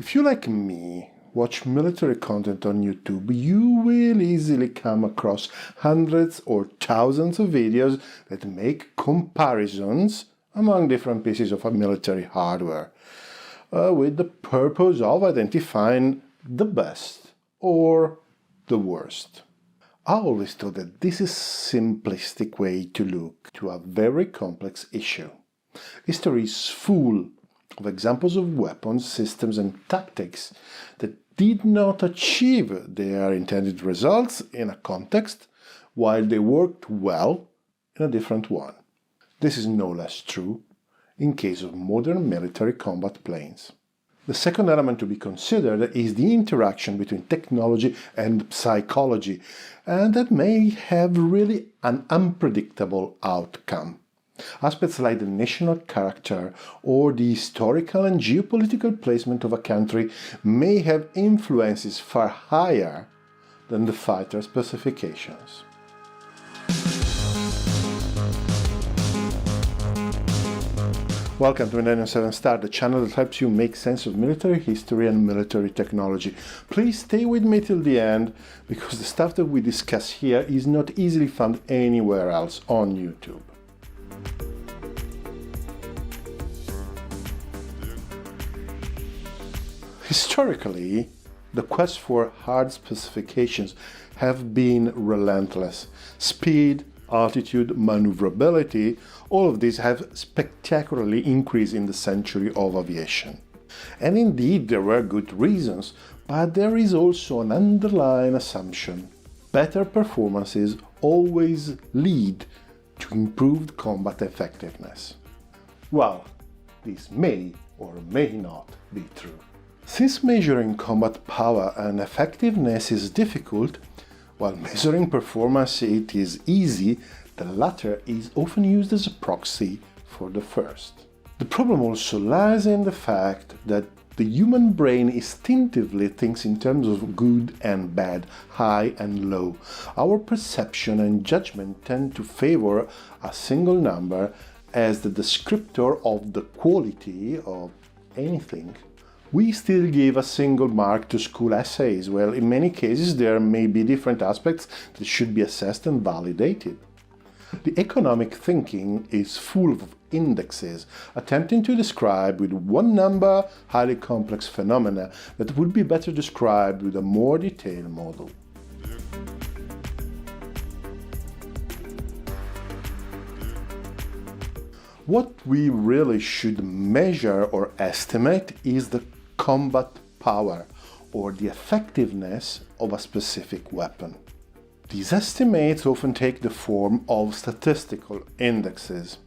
If you, like me, watch military content on YouTube, you will easily come across hundreds or thousands of videos that make comparisons among different pieces of military hardware, with the purpose of identifying the best or the worst. I always thought that this is a simplistic way to look to a very complex issue. History is full of examples of weapons, systems and tactics that did not achieve their intended results in a context, while they worked well in a different one. This is no less true in case of modern military combat planes. The second element to be considered is the interaction between technology and psychology, and that may have really an unpredictable outcome. Aspects like the national character or the historical and geopolitical placement of a country may have influences far higher than the fighter specifications. Welcome to 907 Star, the channel that helps you make sense of military history and military technology. Please stay with me till the end, because the stuff that we discuss here is not easily found anywhere else on YouTube. Historically, the quest for hard specifications have been relentless. Speed, altitude, maneuverability, all of these have spectacularly increased in the century of aviation. And indeed, there were good reasons, but there is also an underlying assumption. Better performances always lead to improved combat effectiveness. Well, this may or may not be true. Since measuring combat power and effectiveness is difficult, while measuring performance it is easy, the latter is often used as a proxy for the first. The problem also lies in the fact that the human brain instinctively thinks in terms of good and bad, high and low. Our perception and judgment tend to favor a single number as the descriptor of the quality of anything. We still give a single mark to school essays, while in many cases there may be different aspects that should be assessed and validated. The economic thinking is full of indexes, attempting to describe with one number highly complex phenomena that would be better described with a more detailed model. What we really should measure or estimate is the combat power, or the effectiveness of a specific weapon. These estimates often take the form of statistical indexes.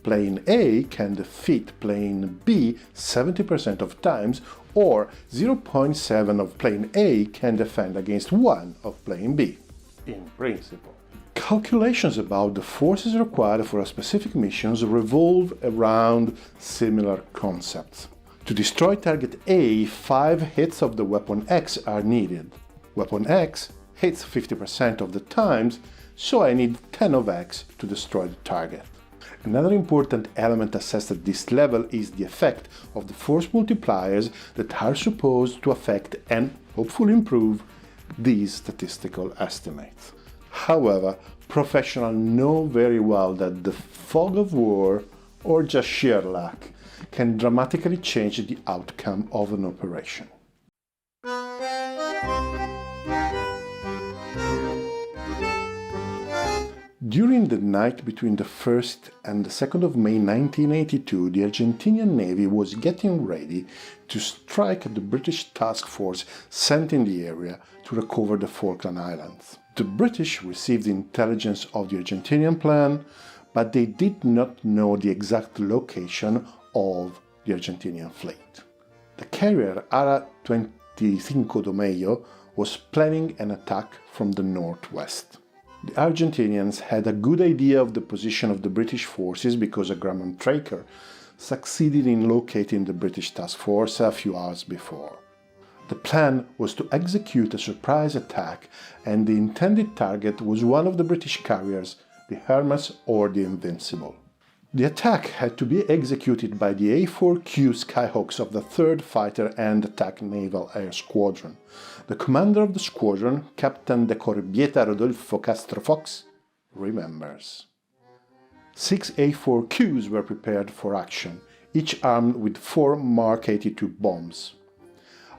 Plane A can defeat plane B 70% of times, or 0.7 of plane A can defend against 1 of plane B, in principle. Calculations about the forces required for a specific mission revolve around similar concepts. To destroy target A, 5 hits of the weapon X are needed. Weapon X hits 50% of the times, so I need 10 of X to destroy the target. Another important element assessed at this level is the effect of the force multipliers that are supposed to affect and hopefully improve these statistical estimates. However, professionals know very well that the fog of war, or just sheer luck, can dramatically change the outcome of an operation. During the night between the 1st and the 2nd of May 1982, the Argentinian Navy was getting ready to strike at the British task force sent in the area to recover the Falkland Islands. The British received intelligence of the Argentinian plan, but they did not know the exact location of the Argentinian fleet. The carrier F25 do Meio was planning an attack from the northwest. The Argentinians had a good idea of the position of the British forces because a Grumman tracker succeeded in locating the British task force a few hours before. The plan was to execute a surprise attack, and the intended target was one of the British carriers, the Hermes or the Invincible. The attack had to be executed by the A4Q Skyhawks of the 3rd Fighter and Attack Naval Air Squadron. The commander of the squadron, Captain de Corbieta Rodolfo Castro Fox, remembers. 6 A4Qs were prepared for action, each armed with 4 Mark 82 bombs.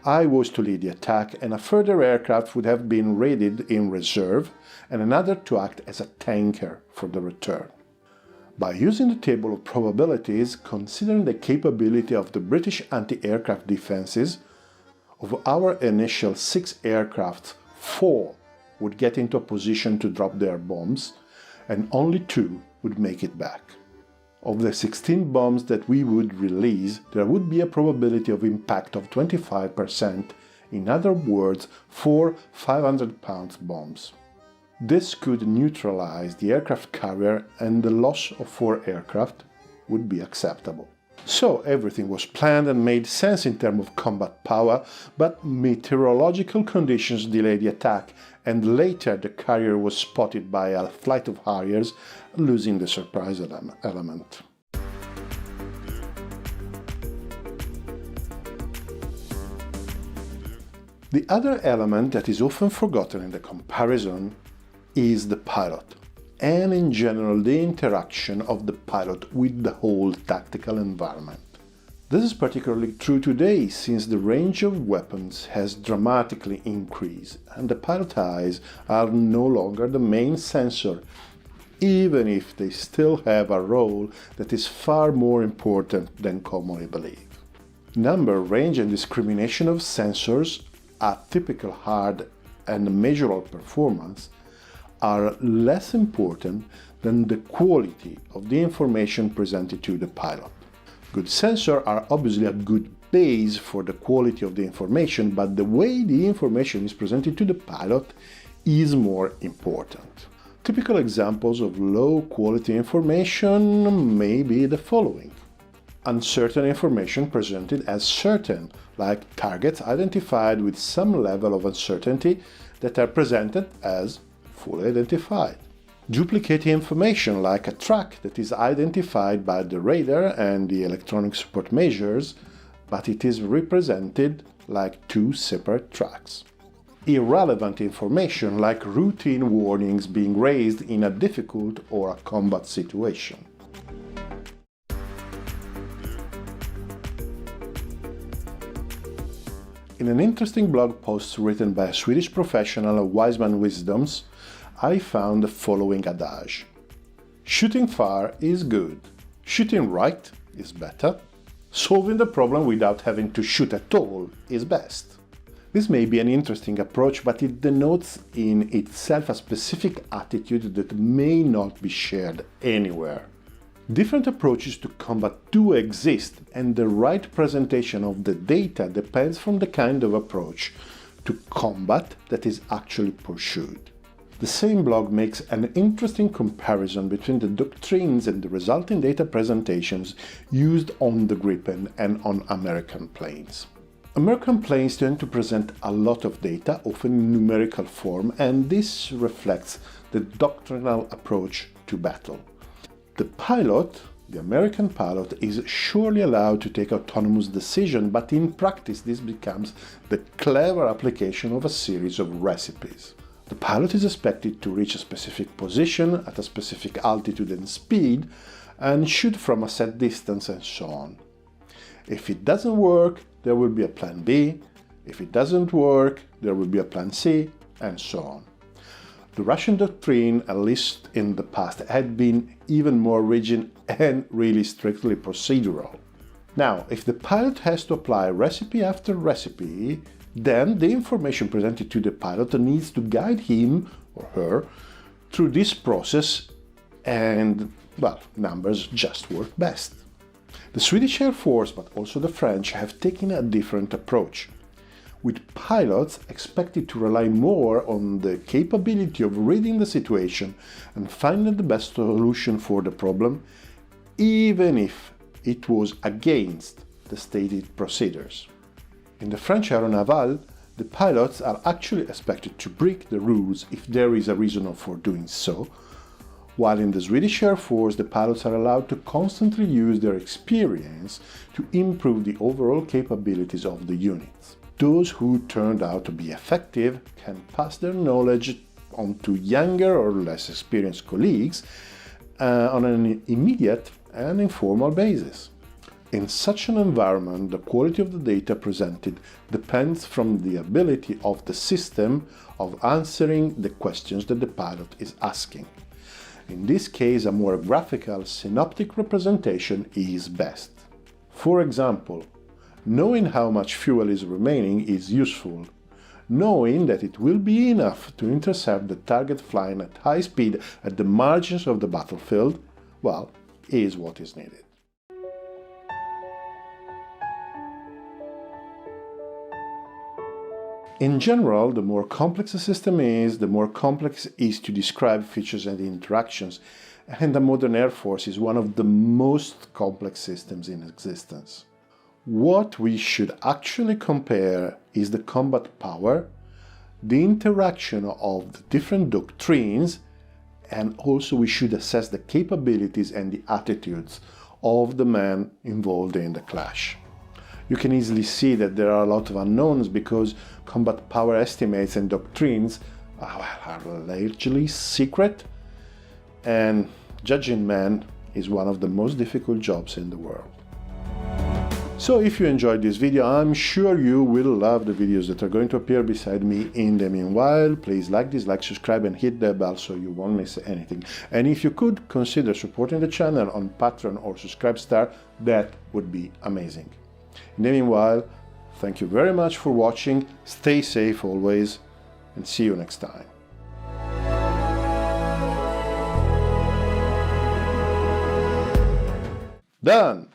I was to lead the attack, and a further aircraft would have been raided in reserve, and another to act as a tanker for the return. By using the table of probabilities, considering the capability of the British anti-aircraft defenses, of our initial 6 aircraft, 4 would get into a position to drop their bombs, and only 2 would make it back. Of the 16 bombs that we would release, there would be a probability of impact of 25%, in other words, 4 500-pound bombs. This could neutralize the aircraft carrier, and the loss of 4 aircraft would be acceptable. So everything was planned and made sense in terms of combat power, but meteorological conditions delayed the attack, and later the carrier was spotted by a flight of Harriers, losing the surprise element. The other element that is often forgotten in the comparison is the pilot, and in general the interaction of the pilot with the whole tactical environment. This is particularly true today, since the range of weapons has dramatically increased and the pilot eyes are no longer the main sensor, even if they still have a role that is far more important than commonly believed. Number, range and discrimination of sensors, a typical hard and measurable performance, are less important than the quality of the information presented to the pilot. Good sensors are obviously a good base for the quality of the information, but the way the information is presented to the pilot is more important. Typical examples of low-quality information may be the following. Uncertain information presented as certain, like targets identified with some level of uncertainty that are presented as fully identified. Duplicating information like a track that is identified by the radar and the electronic support measures, but it is represented like 2 separate tracks. Irrelevant information like routine warnings being raised in a difficult or a combat situation. In an interesting blog post written by a Swedish professional, Wiseman Wisdoms, I found the following adage. Shooting far is good. Shooting right is better. Solving the problem without having to shoot at all is best. This may be an interesting approach, but it denotes in itself a specific attitude that may not be shared anywhere. Different approaches to combat do exist, and the right presentation of the data depends from the kind of approach to combat that is actually pursued. The same blog makes an interesting comparison between the doctrines and the resulting data presentations used on the Gripen and on American planes. American planes tend to present a lot of data, often in numerical form, and this reflects the doctrinal approach to battle. The pilot, the American pilot, is surely allowed to take autonomous decisions, but in practice this becomes the clever application of a series of recipes. The pilot is expected to reach a specific position at a specific altitude and speed, and shoot from a set distance and so on. If it doesn't work, there will be a plan B. If it doesn't work, there will be a plan C, and so on. The Russian doctrine, at least in the past, had been even more rigid and really strictly procedural. Now, if the pilot has to apply recipe after recipe, then the information presented to the pilot needs to guide him or her through this process, and, well, numbers just work best. The Swedish Air Force, but also the French, have taken a different approach, with pilots expected to rely more on the capability of reading the situation and finding the best solution for the problem, even if it was against the stated procedures. In the French Aeronaval, the pilots are actually expected to break the rules if there is a reason for doing so, while in the Swedish Air Force the pilots are allowed to constantly use their experience to improve the overall capabilities of the units. Those who turned out to be effective can pass their knowledge on to younger or less experienced colleagues on an immediate and informal basis. In such an environment, the quality of the data presented depends from the ability of the system of answering the questions that the pilot is asking. In this case, a more graphical, synoptic representation is best. For example, knowing how much fuel is remaining is useful. Knowing that it will be enough to intercept the target flying at high speed at the margins of the battlefield, well, is what is needed. In general, the more complex a system is, the more complex it is to describe features and interactions, and the modern Air Force is one of the most complex systems in existence. What we should actually compare is the combat power, the interaction of the different doctrines, and also we should assess the capabilities and the attitudes of the men involved in the clash. You can easily see that there are a lot of unknowns because combat power estimates and doctrines are largely secret, and judging men is one of the most difficult jobs in the world. So if you enjoyed this video, I'm sure you will love the videos that are going to appear beside me in the meanwhile. Please like, dislike, subscribe and hit the bell so you won't miss anything. And if you could consider supporting the channel on Patreon or Subscribestar, that would be amazing. In the meanwhile, thank you very much for watching, stay safe always, and see you next time. Done!